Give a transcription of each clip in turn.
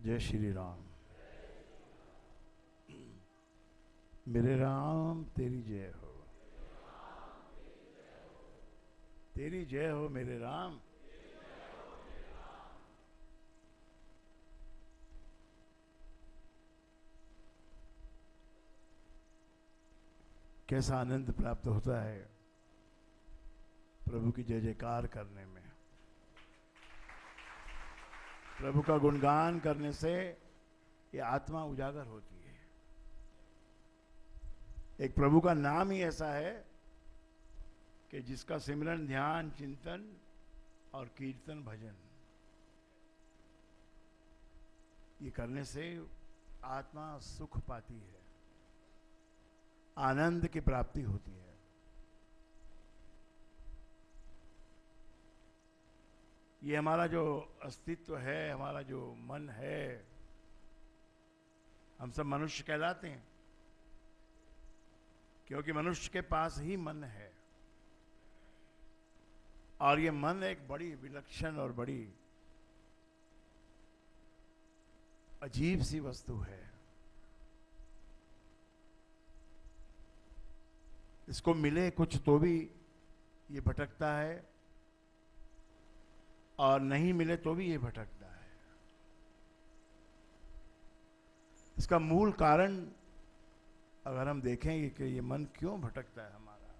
जय श्री राम। मेरे राम तेरी जय हो, तेरी जय हो मेरे राम। कैसा आनंद प्राप्त होता है प्रभु की जय जयकार करने में। प्रभु का गुणगान करने से ये आत्मा उजागर होती है। एक प्रभु का नाम ही ऐसा है कि जिसका सिमरन, ध्यान, चिंतन और कीर्तन, भजन, ये करने से आत्मा सुख पाती है, आनंद की प्राप्ति होती है। ये हमारा जो अस्तित्व है, हमारा जो मन है, हम सब मनुष्य कहलाते हैं क्योंकि मनुष्य के पास ही मन है। और ये मन एक बड़ी विलक्षण और बड़ी अजीब सी वस्तु है। इसको मिले कुछ तो भी ये भटकता है, और नहीं मिले तो भी ये भटकता है। इसका मूल कारण अगर हम देखेंगे कि ये मन क्यों भटकता है हमारा,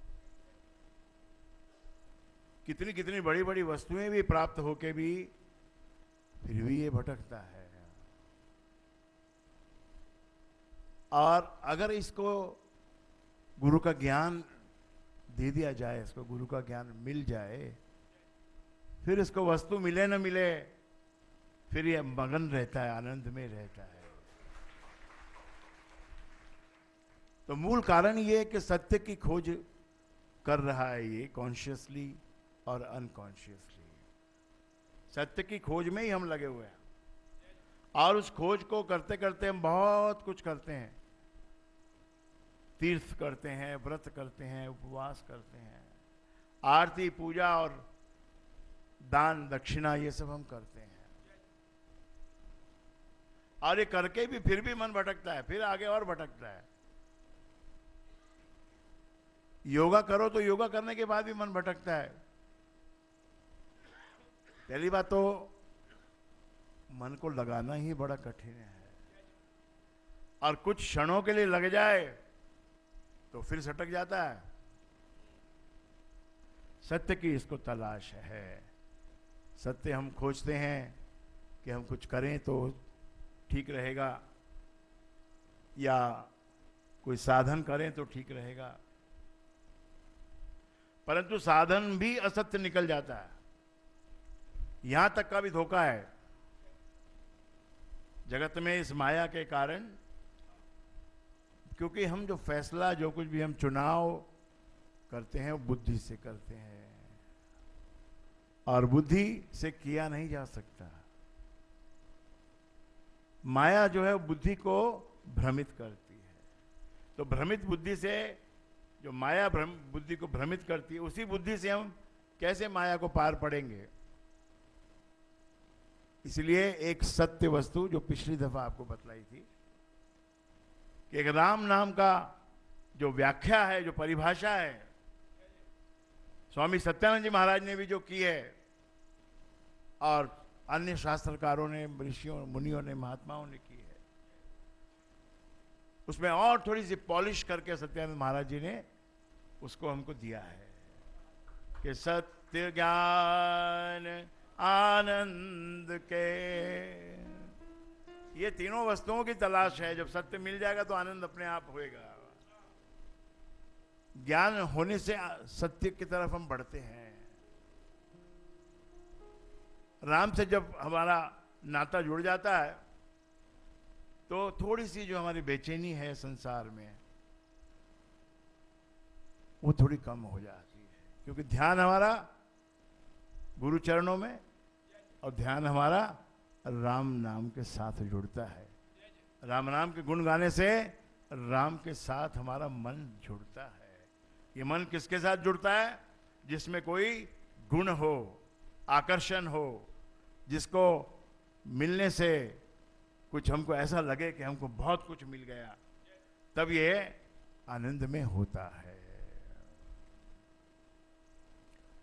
कितनी कितनी बड़ी बड़ी वस्तुएं भी प्राप्त होके भी फिर भी ये भटकता है। और अगर इसको गुरु का ज्ञान दे दिया जाए, इसको गुरु का ज्ञान मिल जाए, फिर इसको वस्तु मिले न मिले, फिर ये मगन रहता है, आनंद में रहता है। तो मूल कारण ये कि सत्य की खोज कर रहा है ये, कॉन्शियसली और अनकॉन्शियसली। सत्य की खोज में ही हम लगे हुए हैं, और उस खोज को करते करते हम बहुत कुछ करते हैं। तीर्थ करते हैं, व्रत करते हैं, उपवास करते हैं, आरती, पूजा और दान दक्षिणा, ये सब हम करते हैं। और ये करके भी फिर भी मन भटकता है, फिर आगे और भटकता है। योगा करो तो योगा करने के बाद भी मन भटकता है। पहली बात तो मन को लगाना ही बड़ा कठिन है, और कुछ क्षणों के लिए लग जाए तो फिर सटक जाता है। सत्य की इसको तलाश है। सत्य हम खोजते हैं कि हम कुछ करें तो ठीक रहेगा, या कोई साधन करें तो ठीक रहेगा, परंतु साधन भी असत्य निकल जाता है। यहां तक का भी धोखा है जगत में इस माया के कारण, क्योंकि हम जो फैसला, जो कुछ भी हम चुनाव करते हैं वो बुद्धि से करते हैं, और बुद्धि से किया नहीं जा सकता। माया जो है बुद्धि को भ्रमित करती है। तो भ्रमित बुद्धि से, जो माया बुद्धि को भ्रमित करती है, उसी बुद्धि से हम कैसे माया को पार पड़ेंगे। इसलिए एक सत्य वस्तु जो पिछली दफा आपको बतलाई थी कि एक राम नाम का जो व्याख्या है, जो परिभाषा है, स्वामी सत्यानंद जी महाराज ने भी जो की है, और अन्य शास्त्रकारों ने, ऋषियों, मुनियों ने, महात्माओं ने की है, उसमें और थोड़ी सी पॉलिश करके सत्यानंद महाराज जी ने उसको हमको दिया है कि सत्य, ज्ञान, आनंद के, ये तीनों वस्तुओं की तलाश है। जब सत्य मिल जाएगा तो आनंद अपने आप होएगा। ज्ञान होने से सत्य की तरफ हम बढ़ते हैं। राम से जब हमारा नाता जुड़ जाता है तो थोड़ी सी जो हमारी बेचैनी है संसार में, वो थोड़ी कम हो जाती है, क्योंकि ध्यान हमारा गुरु चरणों में, और ध्यान हमारा राम नाम के साथ जुड़ता है। राम नाम के गुण गाने से राम के साथ हमारा मन जुड़ता है। ये मन किसके साथ जुड़ता है? जिसमें कोई गुण हो, आकर्षण हो, जिसको मिलने से कुछ हमको ऐसा लगे कि हमको बहुत कुछ मिल गया, तब ये आनंद में होता है।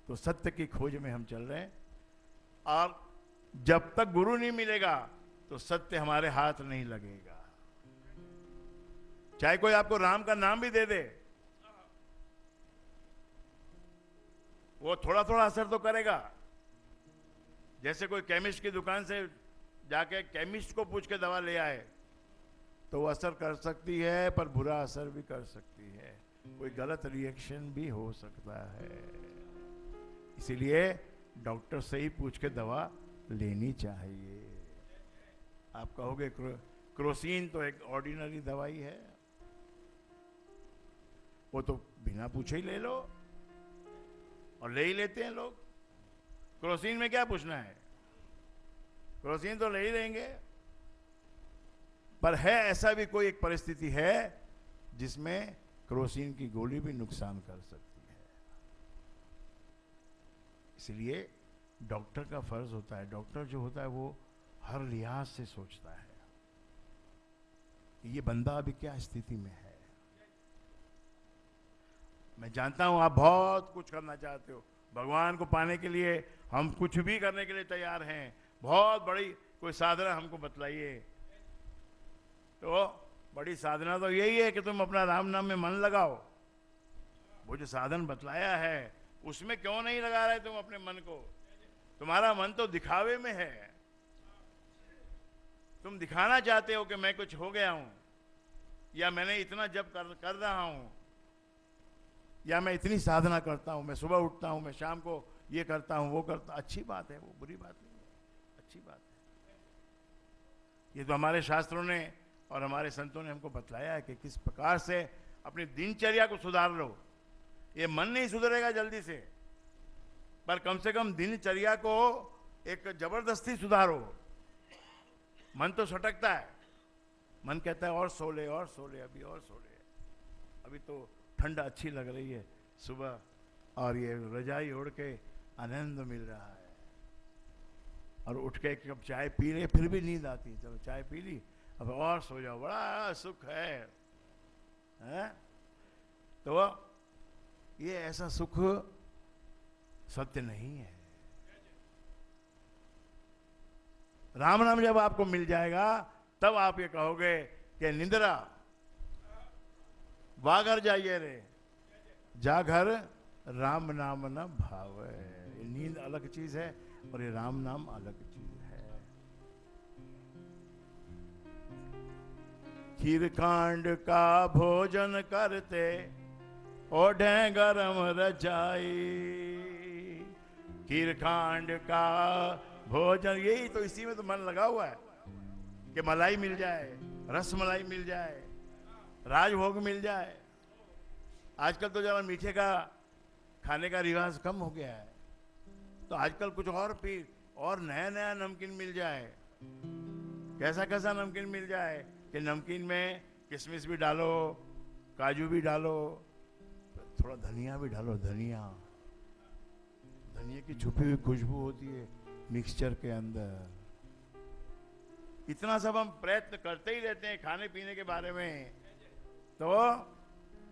तो सत्य की खोज में हम चल रहे हैं, और जब तक गुरु नहीं मिलेगा तो सत्य हमारे हाथ नहीं लगेगा। चाहे कोई आपको राम का नाम भी दे दे, वो थोड़ा थोड़ा असर तो करेगा। जैसे कोई केमिस्ट की दुकान से जाके केमिस्ट को पूछ के दवा ले आए तो वो असर कर सकती है, पर बुरा असर भी कर सकती है, कोई गलत रिएक्शन भी हो सकता है। इसीलिए डॉक्टर से ही पूछ के दवा लेनी चाहिए। आप कहोगे क्रोसिन तो एक ऑर्डिनरी दवाई है, वो तो बिना पूछे ही ले लो, और ले ही लेते हैं लोग। क्रोसिन में क्या पूछना है, क्रोसिन तो ले ही लेंगे। पर है ऐसा भी कोई एक परिस्थिति है जिसमें क्रोसिन की गोली भी नुकसान कर सकती है। इसलिए डॉक्टर का फर्ज होता है, डॉक्टर जो होता है वो हर लिहाज से सोचता है कि ये बंदा अभी क्या स्थिति में है। मैं जानता हूं आप बहुत कुछ करना चाहते हो, भगवान को पाने के लिए हम कुछ भी करने के लिए तैयार हैं। बहुत बड़ी कोई साधना हमको बतलाइए, तो बड़ी साधना तो यही है कि तुम अपना राम नाम में मन लगाओ। वो जो साधन बतलाया है उसमें क्यों नहीं लगा रहे तुम अपने मन को? तुम्हारा मन तो दिखावे में है, तुम दिखाना चाहते हो कि मैं कुछ हो गया हूं, या मैंने इतना जप कर रहा हूं, या मैं इतनी साधना करता हूं, मैं सुबह उठता हूं, मैं शाम को ये करता हूं, वो करता। अच्छी बात है, वो बुरी बात नहीं है, अच्छी बात है। ये तो हमारे शास्त्रों ने और हमारे संतों ने हमको बतलाया है कि किस प्रकार से अपनी दिनचर्या को सुधार लो। ये मन नहीं सुधरेगा जल्दी से, पर कम से कम दिनचर्या को एक जबरदस्ती सुधारो। मन तो सटकता है, मन कहता है और सो ले, और सो ले, अभी और सो ले, अभी तो ठंड अच्छी लग रही है सुबह, और ये रजाई ओढ़ के आनंद मिल रहा है, और उठ के एक कप चाय पी ले, फिर भी नींद आती है, चलो चाय पी ली, अब और सो जाओ, बड़ा सुख है, तो ये ऐसा सुख सत्य नहीं है। राम नाम जब आपको मिल जाएगा तब आप ये कहोगे कि निंद्रा वा घर जाइए रे, जा घर राम नाम न भावे। नींद अलग चीज है और ये राम नाम अलग चीज है। खीर कांड का भोजन करते ओढ़े गरम रजाई। खीर कांड का भोजन, यही तो, इसी में तो मन लगा हुआ है कि मलाई मिल जाए, रस मलाई मिल जाए, राजभोग मिल जाए। आजकल तो जरा मीठे का खाने का रिवाज कम हो गया है, तो आजकल कुछ और नया नया नमकीन मिल जाए। कैसा कैसा नमकीन मिल जाए कि नमकीन में किशमिश भी डालो, काजू भी डालो, थोड़ा धनिया भी डालो। धनिया की छुपी हुई खुशबू होती है मिक्सचर के अंदर। इतना सब हम प्रयत्न करते ही रहते हैं खाने पीने के बारे में। तो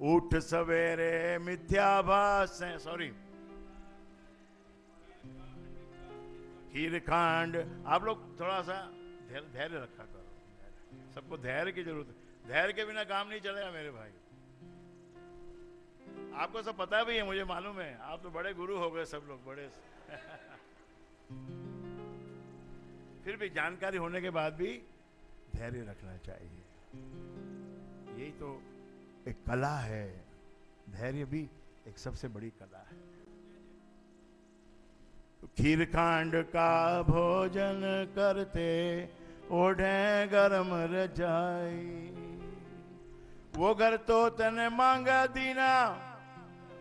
उठ सवेरे मिथ्याभास, सॉरी, खीर खांड। आप लोग थोड़ा सा धैर्य रखा करो, सबको धैर्य की जरूरत है। धैर्य के बिना काम नहीं चलेगा मेरे भाई। आपको सब पता भी है, मुझे मालूम है, आप तो बड़े गुरु हो गए सब लोग, बड़े फिर भी जानकारी होने के बाद भी धैर्य रखना चाहिए। यही तो एक कला है, धैर्य भी एक सबसे बड़ी कला है। तो खीर खांड का भोजन करते ओढ़े गरम रजाई। वो घर तो तने मांगा दीना,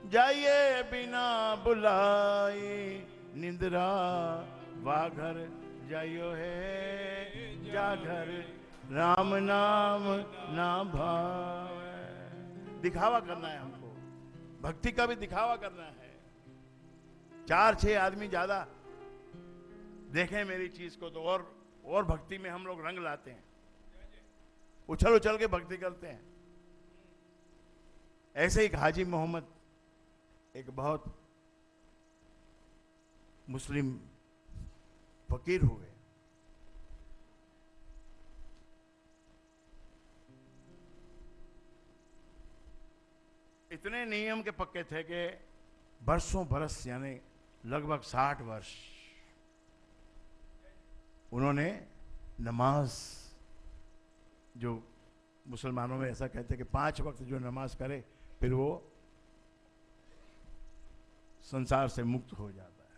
जाइए बिना बुलाई। निंद्रा वा घर जाइयो है, जा घर राम नाम ना भावे। दिखावा करना है हमको, भक्ति का भी दिखावा करना है। 4-6 आदमी ज्यादा देखें मेरी चीज को तो और भक्ति में हम लोग रंग लाते हैं। उछल उछल के भक्ति करते हैं। ऐसे एक हाजी मोहम्मद एक बहुत मुस्लिम फकीर हुए। इतने नियम के पक्के थे कि बरसों बरस यानी लगभग 60 वर्ष उन्होंने नमाज, जो मुसलमानों में ऐसा कहते हैं कि 5 वक्त जो नमाज करे फिर वो संसार से मुक्त हो जाता है।